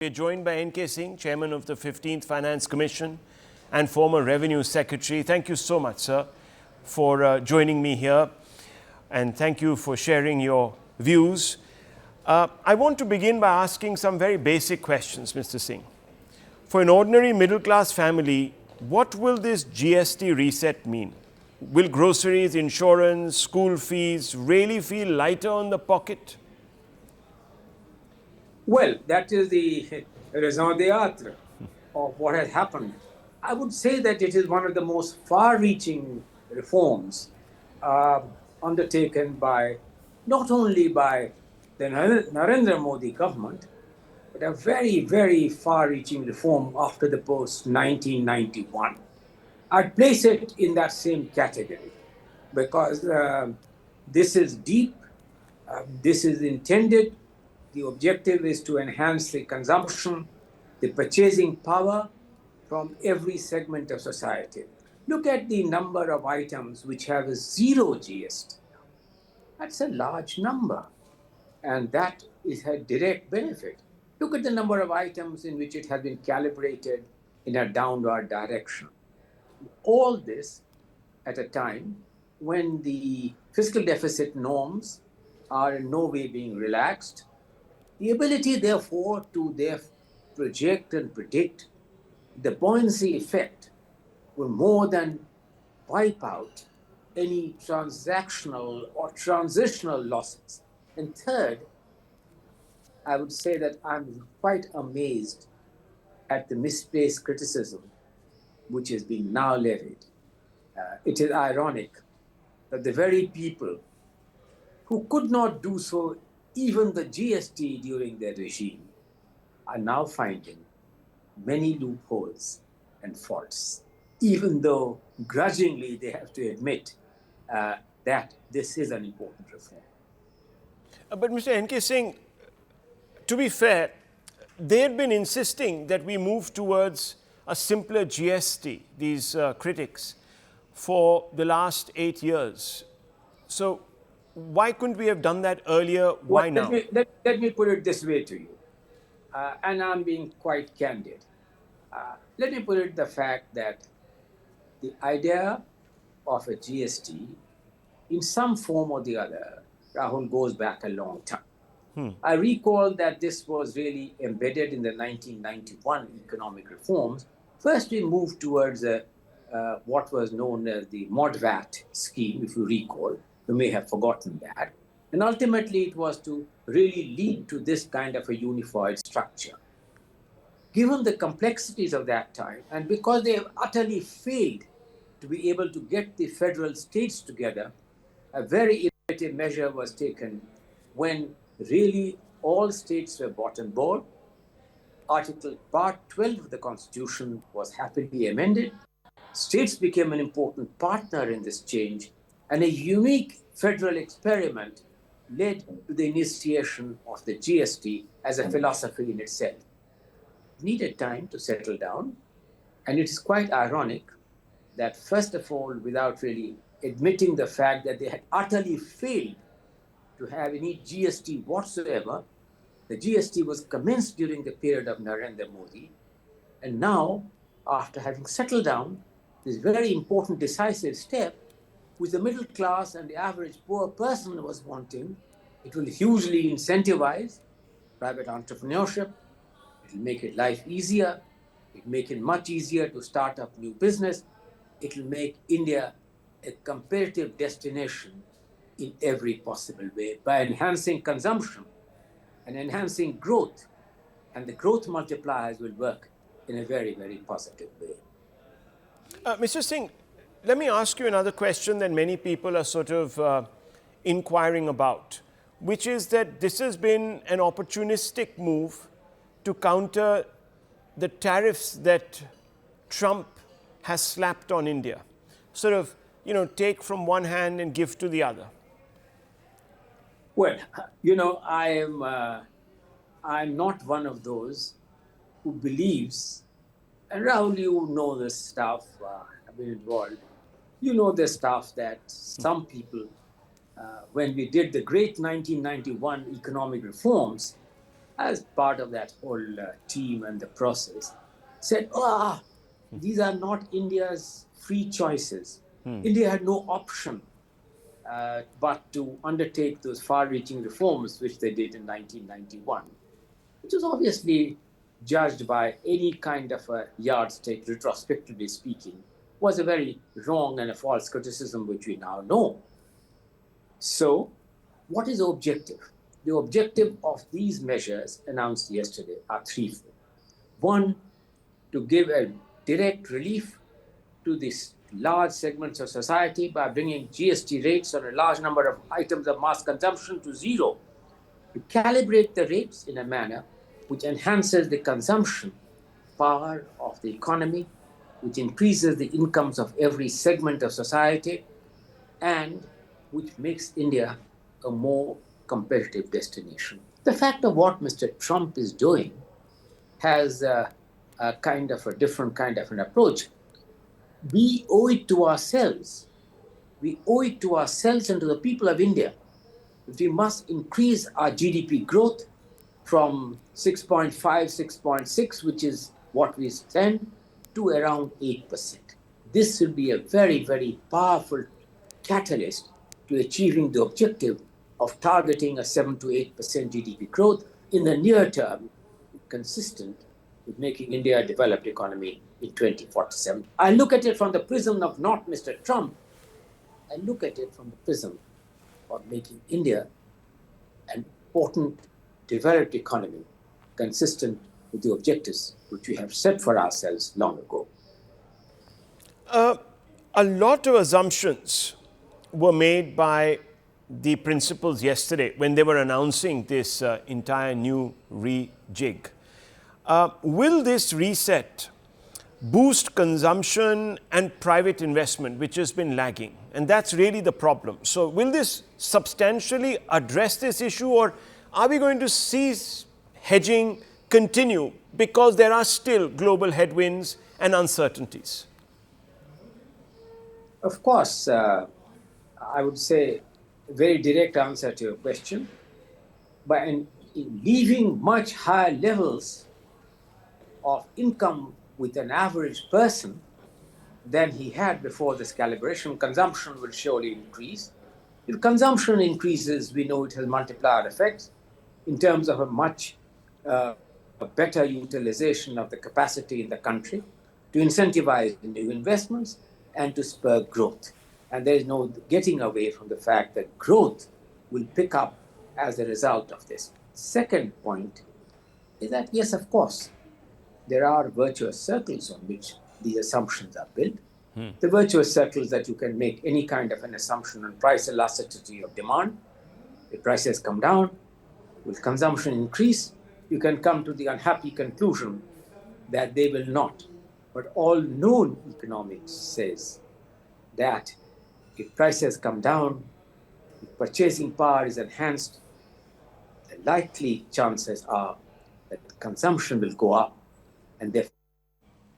We are joined by N.K. Singh, Chairman of the 15th Finance Commission and former Revenue Secretary. Thank you so much, sir, for joining me here, and thank you for sharing your views. I want to begin by asking some very basic questions, Mr. Singh. For an ordinary middle-class family, what will this GST reset mean? Will groceries, insurance, school fees really feel lighter on the pocket? Well, that is the raison d'etre of what has happened. I would say that it is one of the most far-reaching reforms undertaken by not only by the Narendra Modi government, but a very, very far-reaching reform after the post-1991. I'd place it in that same category because this is deep, this is intended. The objective is to enhance the consumption, the purchasing power from every segment of society. Look at the number of items which have a zero GST. That's a large number, and that is a direct benefit. Look at the number of items in which it has been calibrated in a downward direction. All this at a time when the fiscal deficit norms are in no way being relaxed. The ability, therefore, to project and predict the buoyancy effect will more than wipe out any transactional or transitional losses. And third, I would say that I'm quite amazed at the misplaced criticism which is being now levied. It is ironic that the very people who could not do so even the GST during their regime are now finding many loopholes and faults, even though grudgingly they have to admit that this is an important reform. But Mr. N.K. Singh, to be fair, they had been insisting that we move towards a simpler GST, these critics, for the last 8 years. So why couldn't we have done that earlier? Why now? Let me put it this way to you, and I'm being quite candid. Let me put it the fact that the idea of a GST in some form or the other, Rahul, goes back a long time. I recall that this was really embedded in the 1991 economic reforms. First, we moved towards what was known as the MODVAT scheme, if you recall. You may have forgotten that. And ultimately, it was to really lead to this kind of a unified structure. Given the complexities of that time, and because they have utterly failed to be able to get the federal states together, a very innovative measure was taken when really all states were brought on board. Part 12 of the Constitution was happily amended. States became an important partner in this change, and a unique federal experiment led to the initiation of the GST as a philosophy in itself. It needed time to settle down, and it is quite ironic that, first of all, without really admitting the fact that they had utterly failed to have any GST whatsoever, the GST was commenced during the period of Narendra Modi, and now, after having settled down, this very important decisive step, which the middle class and the average poor person was wanting, it will hugely incentivize private entrepreneurship. It will make it life easier. It will make it much easier to start up new business. It will make India a competitive destination in every possible way by enhancing consumption and enhancing growth. And the growth multipliers will work in a very, very positive way. Mr. Singh, let me ask you another question that many people are sort of inquiring about, which is that this has been an opportunistic move to counter the tariffs that Trump has slapped on India. Sort of, take from one hand and give to the other. Well, I'm not one of those who believes, and Rahul, you know this stuff, I've been involved. You know the stuff that some people, when we did the great 1991 economic reforms, as part of that whole team and the process, said, these are not India's free choices. India had no option but to undertake those far-reaching reforms which they did in 1991, which was obviously judged by any kind of a yardstick, retrospectively speaking, was a very wrong and a false criticism, which we now know. So, what is the objective? The objective of these measures announced yesterday are threefold. One, to give a direct relief to these large segments of society by bringing GST rates on a large number of items of mass consumption to zero, to calibrate the rates in a manner which enhances the consumption power of the economy, which increases the incomes of every segment of society, and which makes India a more competitive destination. The fact of what Mr. Trump is doing has a kind of a different kind of an approach. We owe it to ourselves. We owe it to ourselves and to the people of India. We must increase our GDP growth from 6.5, 6.6, which is what we spend, to around 8%. This will be a very, very powerful catalyst to achieving the objective of targeting a 7 to 8% GDP growth in the near term, consistent with making India a developed economy in 2047. I look at it from the prism of not Mr. Trump. I look at it from the prism of making India an important developed economy consistent with the objectives which we have set for ourselves long ago. A lot of assumptions were made by the principals yesterday when they were announcing this entire new rejig. Will this reset boost consumption and private investment, which has been lagging? And that's really the problem. So will this substantially address this issue, or are we going to see hedging continue because there are still global headwinds and uncertainties? Of course, I would say a very direct answer to your question. But in leaving much higher levels of income with an average person than he had before this calibration, consumption will surely increase. If consumption increases, we know it has multiplier effects in terms of a much better utilization of the capacity in the country to incentivize new investments and to spur growth. And there is no getting away from the fact that growth will pick up as a result of this. Second point is that, yes, of course, there are virtuous circles on which these assumptions are built. The virtuous circles that you can make any kind of an assumption on price elasticity of demand. If prices come down, will consumption increase? You can come to the unhappy conclusion that they will not. But all known economics says that if prices come down, if purchasing power is enhanced, the likely chances are that consumption will go up, and therefore